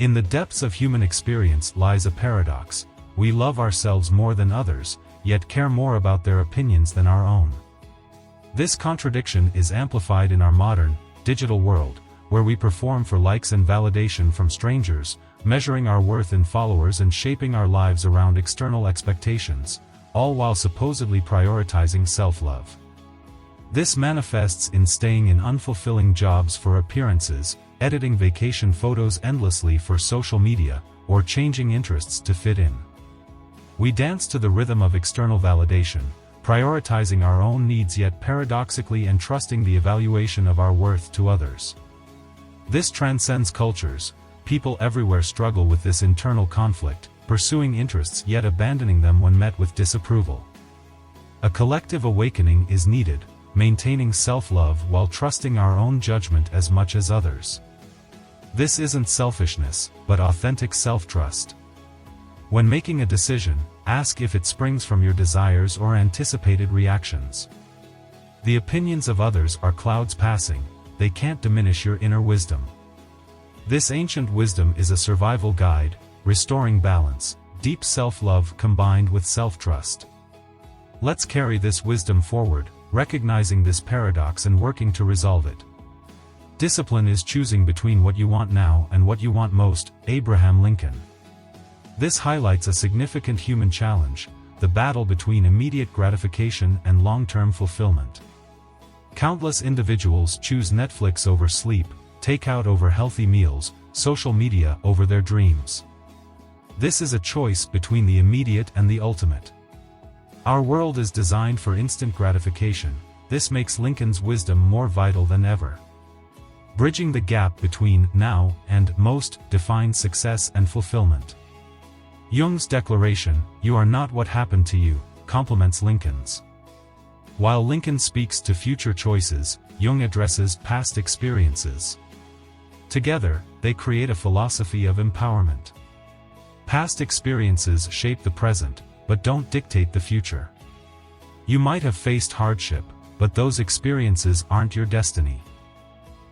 In the depths of human experience lies a paradox. We love ourselves more than others, yet care more about their opinions than our own. This contradiction is amplified in our modern, digital world, where we perform for likes and validation from strangers, measuring our worth in followers and shaping our lives around external expectations, all while supposedly prioritizing self-love. This manifests in staying in unfulfilling jobs for appearances, editing vacation photos endlessly for social media, or changing interests to fit in. We dance to the rhythm of external validation, prioritizing our own needs yet paradoxically entrusting the evaluation of our worth to others. This transcends cultures. People everywhere struggle with this internal conflict, pursuing interests yet abandoning them when met with disapproval. A collective awakening is needed, maintaining self-love while trusting our own judgment as much as others. This isn't selfishness, but authentic self-trust. When making a decision, ask if it springs from your desires or anticipated reactions. The opinions of others are clouds passing, they can't diminish your inner wisdom. This ancient wisdom is a survival guide, restoring balance, deep self-love combined with self-trust. Let's carry this wisdom forward, recognizing this paradox and working to resolve it. Discipline is choosing between what you want now and what you want most. Abraham Lincoln. This highlights a significant human challenge, the battle between immediate gratification and long-term fulfillment. Countless individuals choose Netflix over sleep, takeout over healthy meals, social media over their dreams. This is a choice between the immediate and the ultimate. Our world is designed for instant gratification. This makes Lincoln's wisdom more vital than ever. Bridging the gap between now and most defines success and fulfillment. Jung's declaration, "You are not what happened to you," complements Lincoln's. While Lincoln speaks to future choices, Jung addresses past experiences. Together, they create a philosophy of empowerment. Past experiences shape the present, but don't dictate the future. You might have faced hardship, but those experiences aren't your destiny.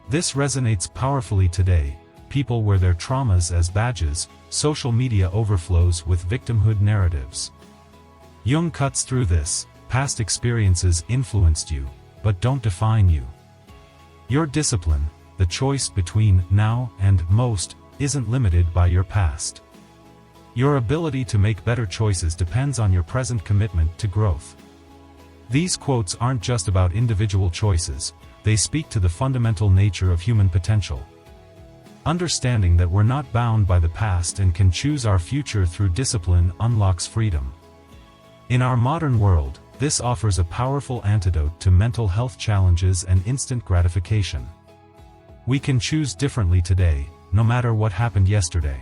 This resonates powerfully today. People wear their traumas as badges, social media overflows with victimhood narratives. Jung cuts through this. Past experiences influenced you, but don't define you. Your discipline, the choice between now and most, isn't limited by your past. Your ability to make better choices depends on your present commitment to growth. These quotes aren't just about individual choices, they speak to the fundamental nature of human potential. Understanding that we're not bound by the past and can choose our future through discipline unlocks freedom. In our modern world, this offers a powerful antidote to mental health challenges and instant gratification. We can choose differently today, no matter what happened yesterday.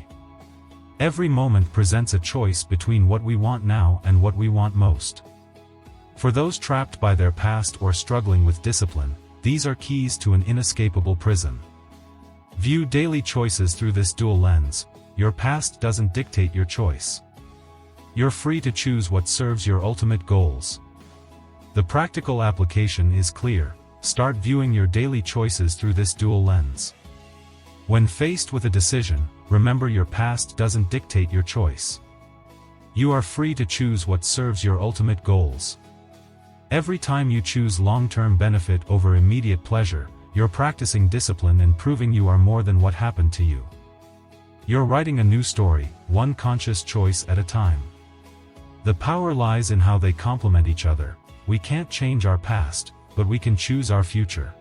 Every moment presents a choice between what we want now and what we want most. For those trapped by their past or struggling with discipline, these are keys to an inescapable prison. View daily choices through this dual lens. Your past doesn't dictate your choice. You're free to choose what serves your ultimate goals. The practical application is clear. Start viewing your daily choices through this dual lens. When faced with a decision, remember your past doesn't dictate your choice. You are free to choose what serves your ultimate goals. Every time you choose long-term benefit over immediate pleasure, you're practicing discipline and proving you are more than what happened to you. You're writing a new story, one conscious choice at a time. The power lies in how they complement each other. We can't change our past, but we can choose our future.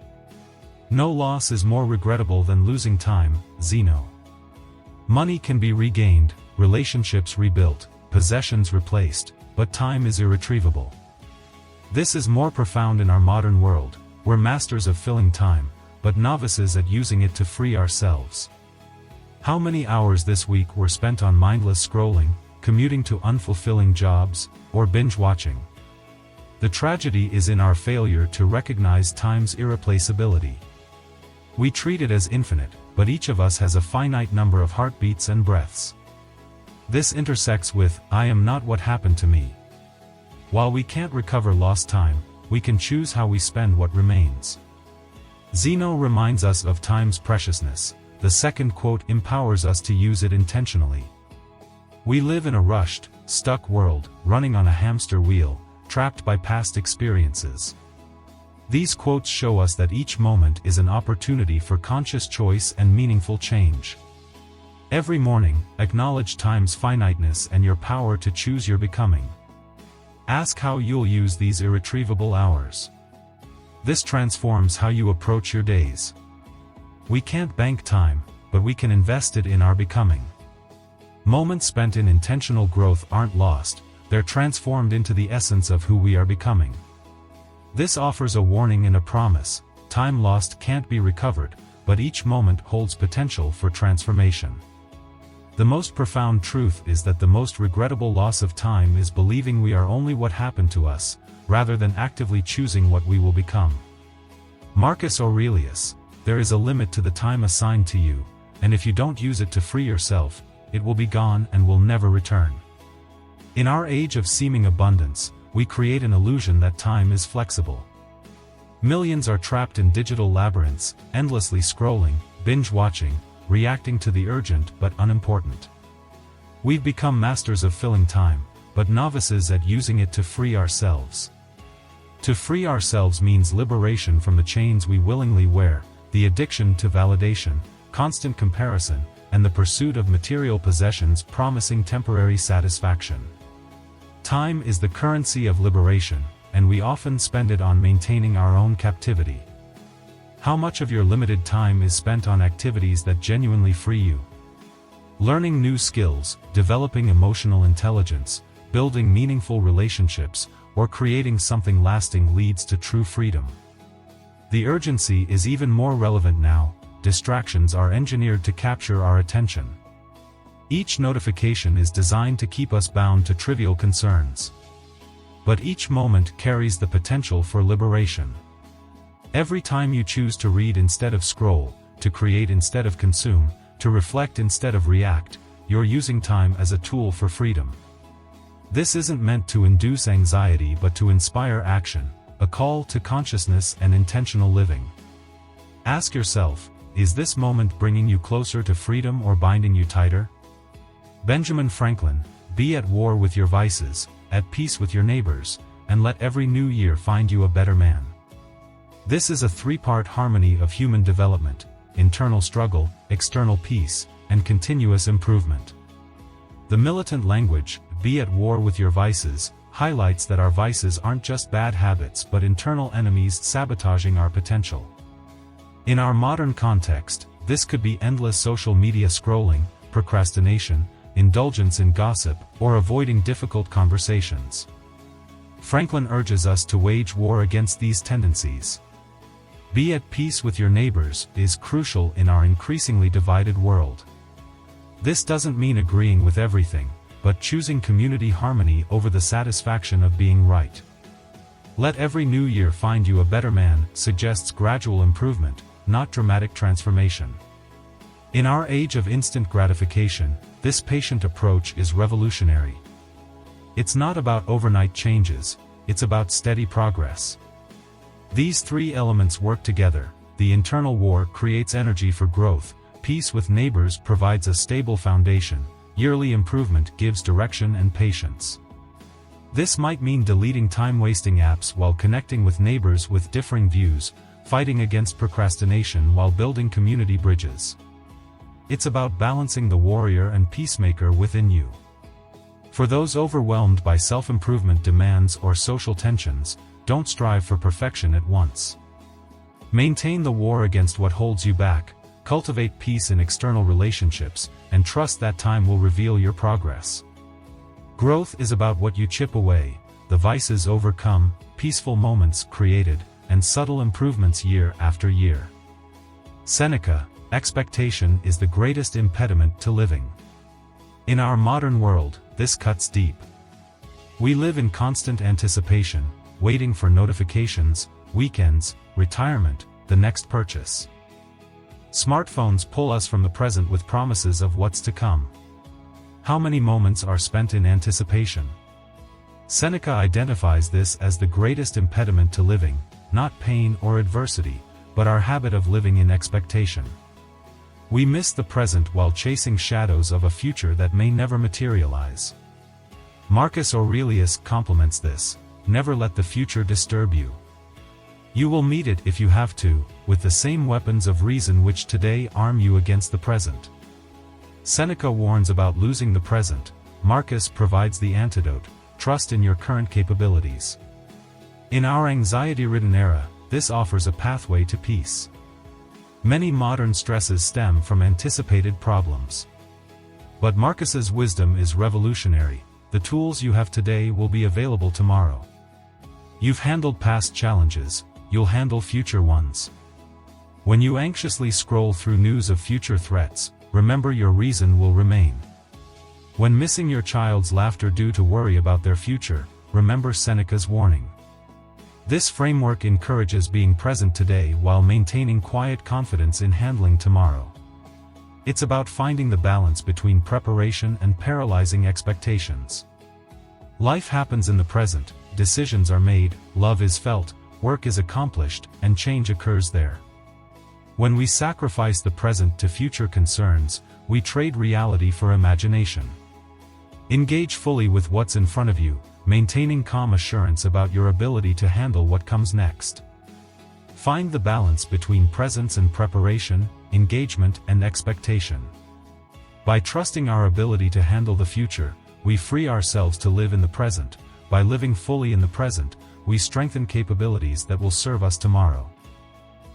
No loss is more regrettable than losing time. Zeno. Money can be regained, relationships rebuilt, possessions replaced, but time is irretrievable. This is more profound in our modern world. We're masters of filling time, but novices at using it to free ourselves. How many hours this week were spent on mindless scrolling, commuting to unfulfilling jobs, or binge-watching? The tragedy is in our failure to recognize time's irreplaceability. We treat it as infinite, but each of us has a finite number of heartbeats and breaths. This intersects with, "I am not what happened to me." While we can't recover lost time, we can choose how we spend what remains. Zeno reminds us of time's preciousness. the second quote empowers us to use it intentionally. We live in a rushed, stuck world, running on a hamster wheel, trapped by past experiences. These quotes show us that each moment is an opportunity for conscious choice and meaningful change. Every morning, acknowledge time's finiteness and your power to choose your becoming. Ask how you'll use these irretrievable hours. This transforms how you approach your days. We can't bank time, but we can invest it in our becoming. Moments spent in intentional growth aren't lost, they're transformed into the essence of who we are becoming. This offers a warning and a promise: time lost can't be recovered, but each moment holds potential for transformation. The most profound truth is that the most regrettable loss of time is believing we are only what happened to us, rather than actively choosing what we will become. Marcus Aurelius: there is a limit to the time assigned to you, and if you don't use it to free yourself, it will be gone and will never return. In our age of seeming abundance, we create an illusion that time is flexible. Millions are trapped in digital labyrinths, endlessly scrolling, binge-watching, reacting to the urgent but unimportant. We've become masters of filling time, but novices at using it to free ourselves. To free ourselves means liberation from the chains we willingly wear, the addiction to validation, constant comparison, and the pursuit of material possessions promising temporary satisfaction. Time is the currency of liberation, and we often spend it on maintaining our own captivity. How much of your limited time is spent on activities that genuinely free you? Learning new skills, developing emotional intelligence, building meaningful relationships, or creating something lasting leads to true freedom. The urgency is even more relevant now. Distractions are engineered to capture our attention. Each notification is designed to keep us bound to trivial concerns. But each moment carries the potential for liberation. Every time you choose to read instead of scroll, to create instead of consume, to reflect instead of react, you're using time as a tool for freedom. This isn't meant to induce anxiety but to inspire action, a call to consciousness and intentional living. Ask yourself, is this moment bringing you closer to freedom or binding you tighter? Benjamin Franklin: be at war with your vices, at peace with your neighbors, and let every new year find you a better man. This is a three-part harmony of human development: internal struggle, external peace, and continuous improvement. The militant language, be at war with your vices, highlights that our vices aren't just bad habits but internal enemies sabotaging our potential. In our modern context, this could be endless social media scrolling, procrastination, indulgence in gossip, or avoiding difficult conversations. Franklin urges us to wage war against these tendencies. Be at peace with your neighbors is crucial in our increasingly divided world. This doesn't mean agreeing with everything, but choosing community harmony over the satisfaction of being right. Let every new year find you a better man suggests gradual improvement, not dramatic transformation. In our age of instant gratification, this patient approach is revolutionary. It's not about overnight changes, it's about steady progress. These three elements work together. The internal war creates energy for growth, peace with neighbors provides a stable foundation, yearly improvement gives direction and patience. This might mean deleting time-wasting apps while connecting with neighbors with differing views, fighting against procrastination while building community bridges. It's about balancing the warrior and peacemaker within you. For those overwhelmed by self-improvement demands or social tensions, don't strive for perfection at once. Maintain the war against what holds you back, cultivate peace in external relationships, and trust that time will reveal your progress. Growth is about what you chip away, the vices overcome, peaceful moments created, and subtle improvements year after year. Seneca: expectation is the greatest impediment to living. In our modern world, this cuts deep. We live in constant anticipation, waiting for notifications, weekends, retirement, the next purchase. Smartphones pull us from the present with promises of what's to come. How many moments are spent in anticipation? Seneca identifies this as the greatest impediment to living, not pain or adversity, but our habit of living in expectation. We miss the present while chasing shadows of a future that may never materialize. Marcus Aurelius complements this: never let the future disturb you. You will meet it if you have to, with the same weapons of reason which today arm you against the present. Seneca warns about losing the present. Marcus provides the antidote: trust in your current capabilities. In our anxiety-ridden era, this offers a pathway to peace. Many modern stresses stem from anticipated problems. But Marcus's wisdom is revolutionary: the tools you have today will be available tomorrow. You've handled past challenges, you'll handle future ones. When you anxiously scroll through news of future threats, remember your reason will remain. When missing your child's laughter due to worry about their future, remember Seneca's warning. This framework encourages being present today while maintaining quiet confidence in handling tomorrow. It's about finding the balance between preparation and paralyzing expectations. Life happens in the present, decisions are made, love is felt, work is accomplished, and change occurs there. When we sacrifice the present to future concerns, we trade reality for imagination. Engage fully with what's in front of you, maintaining calm assurance about your ability to handle what comes next. Find the balance between presence and preparation, engagement and expectation. By trusting our ability to handle the future, we free ourselves to live in the present. By living fully in the present, we strengthen capabilities that will serve us tomorrow.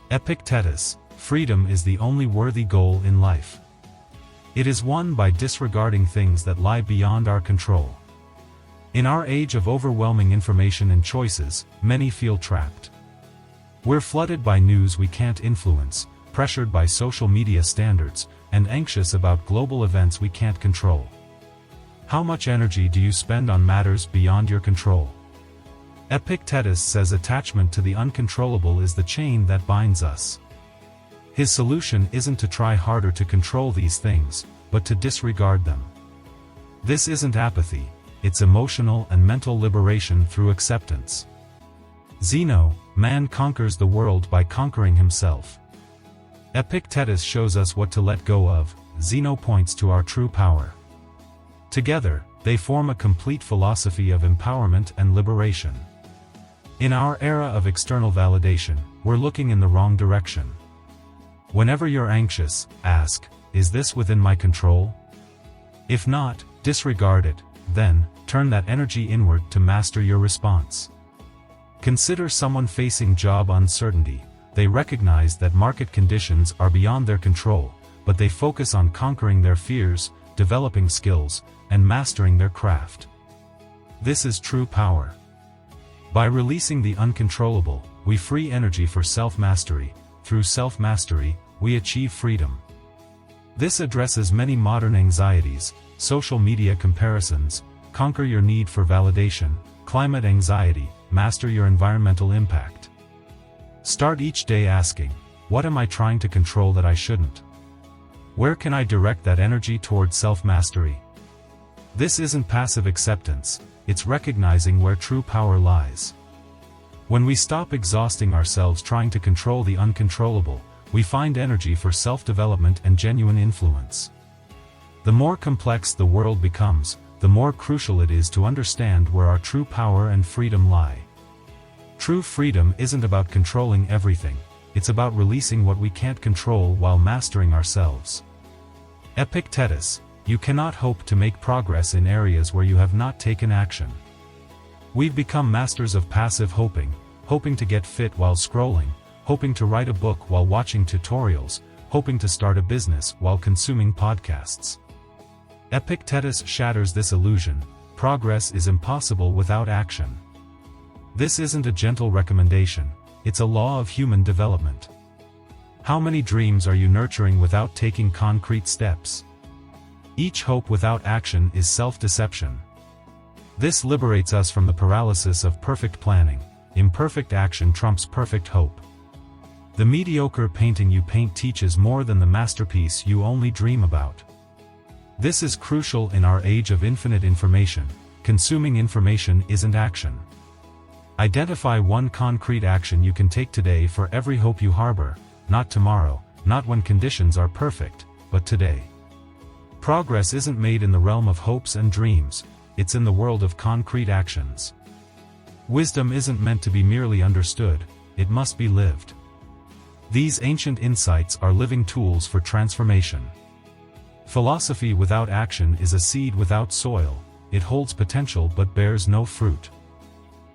Epictetus: freedom is the only worthy goal in life. It is won by disregarding things that lie beyond our control. In our age of overwhelming information and choices, many feel trapped. We're flooded by news we can't influence, pressured by social media standards, and anxious about global events we can't control. How much energy do you spend on matters beyond your control? Epictetus says attachment to the uncontrollable is the chain that binds us. His solution isn't to try harder to control these things, but to disregard them. This isn't apathy, it's emotional and mental liberation through acceptance. Zeno: man conquers the world by conquering himself. Epictetus shows us what to let go of, Zeno points to our true power. Together, they form a complete philosophy of empowerment and liberation. In our era of external validation, we're looking in the wrong direction. Whenever you're anxious, ask, is this within my control? If not, disregard it, then, turn that energy inward to master your response. Consider someone facing job uncertainty. They recognize that market conditions are beyond their control, but they focus on conquering their fears, developing skills, and mastering their craft. This is true power. By releasing the uncontrollable, we free energy for self-mastery. Through self-mastery, we achieve freedom. This addresses many modern anxieties: social media comparisons, conquer your need for validation; climate anxiety, master your environmental impact. Start each day asking, what am I trying to control that I shouldn't? Where can I direct that energy toward self-mastery? This isn't passive acceptance, it's recognizing where true power lies. When we stop exhausting ourselves trying to control the uncontrollable, we find energy for self-development and genuine influence. The more complex the world becomes, the more crucial it is to understand where our true power and freedom lie. True freedom isn't about controlling everything, it's about releasing what we can't control while mastering ourselves. Epictetus: you cannot hope to make progress in areas where you have not taken action. We've become masters of passive hoping, hoping to get fit while scrolling, hoping to write a book while watching tutorials, hoping to start a business while consuming podcasts. Epictetus shatters this illusion: progress is impossible without action. This isn't a gentle recommendation, it's a law of human development. How many dreams are you nurturing without taking concrete steps? Each hope without action is self-deception. This liberates us from the paralysis of perfect planning. Imperfect action trumps perfect hope. The mediocre painting you paint teaches more than the masterpiece you only dream about. This is crucial in our age of infinite information. Consuming information isn't action. Identify one concrete action you can take today for every hope you harbor, not tomorrow, not when conditions are perfect, but today. Progress isn't made in the realm of hopes and dreams, it's in the world of concrete actions. Wisdom isn't meant to be merely understood, it must be lived. These ancient insights are living tools for transformation. Philosophy without action is a seed without soil, it holds potential but bears no fruit.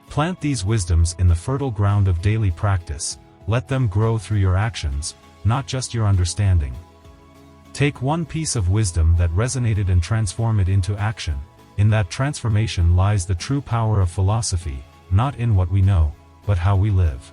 Plant these wisdoms in the fertile ground of daily practice, let them grow through your actions, not just your understanding. Take one piece of wisdom that resonated and transform it into action. In that transformation lies the true power of philosophy, not in what we know, but how we live.